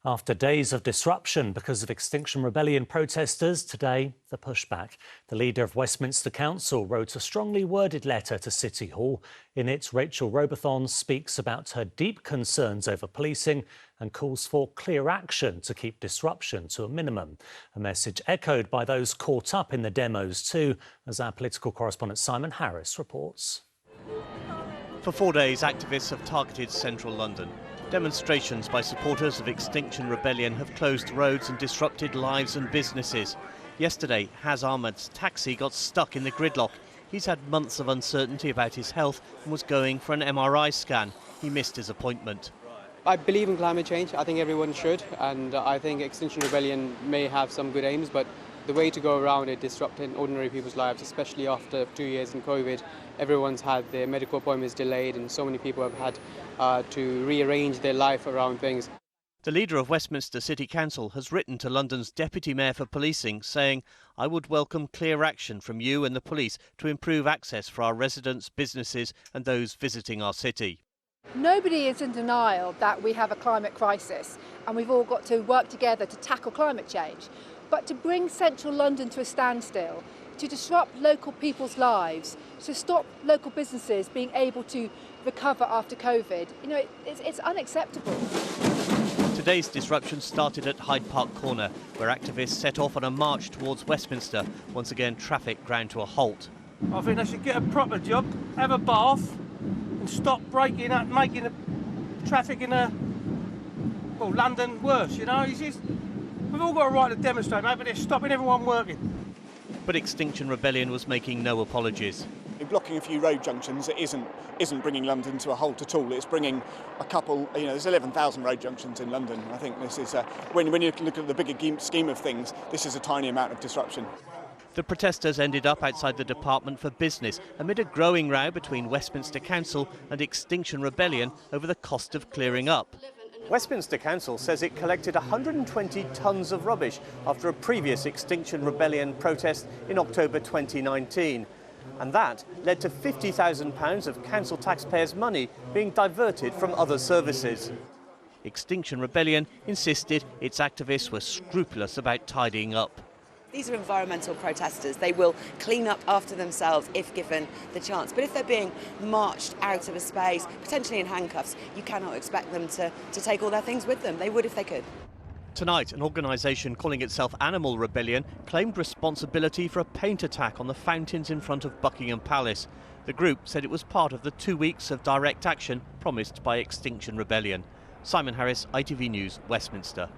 After days of disruption because of Extinction Rebellion protesters, today the pushback. The leader of Westminster Council wrote a strongly worded letter to City Hall. In it, Rachel Robothon speaks about her deep concerns over policing and calls for clear action to keep disruption to a minimum. A message echoed by those caught up in the demos too, as our political correspondent Simon Harris reports. For 4 days, activists have targeted central London. Demonstrations by supporters of Extinction Rebellion have closed roads and disrupted lives and businesses. Yesterday, Haz Ahmad's taxi got stuck in the gridlock. He's had months of uncertainty about his health and was going for an MRI scan. He missed his appointment. I believe in climate change. I think everyone should, and I think Extinction Rebellion may have some good aims, but the way to go around it, disrupting ordinary people's lives, especially after 2 years in COVID, everyone's had their medical appointments delayed and so many people have had to rearrange their life around things. The leader of Westminster City Council has written to London's Deputy Mayor for Policing saying, "I would welcome clear action from you and the police to improve access for our residents, businesses and those visiting our city." Nobody is in denial that we have a climate crisis and we've all got to work together to tackle climate change. But to bring central London to a standstill, to disrupt local people's lives, to stop local businesses being able to recover after COVID, it's unacceptable. Today's disruption started at Hyde Park Corner, where activists set off on a march towards Westminster. Once again, traffic ground to a halt. I think they should get a proper job, have a bath, and stop breaking up, making the traffic in London worse, We've all got a right to demonstrate, mate, but they're stopping everyone working. But Extinction Rebellion was making no apologies. Blocking a few road junctions isn't bringing London to a halt at all. It's bringing a couple, there's 11,000 road junctions in London. I think this is, when you look at the bigger scheme of things, this is a tiny amount of disruption. The protesters ended up outside the Department for Business amid a growing row between Westminster Council and Extinction Rebellion over the cost of clearing up. Westminster Council says it collected 120 tonnes of rubbish after a previous Extinction Rebellion protest in October 2019. And that led to £50,000 of council taxpayers' money being diverted from other services. Extinction Rebellion insisted its activists were scrupulous about tidying up. These are environmental protesters. They will clean up after themselves if given the chance. But if they're being marched out of a space, potentially in handcuffs, you cannot expect them to take all their things with them. They would if they could. Tonight, an organisation calling itself Animal Rebellion claimed responsibility for a paint attack on the fountains in front of Buckingham Palace. The group said it was part of the 2 weeks of direct action promised by Extinction Rebellion. Simon Harris, ITV News, Westminster.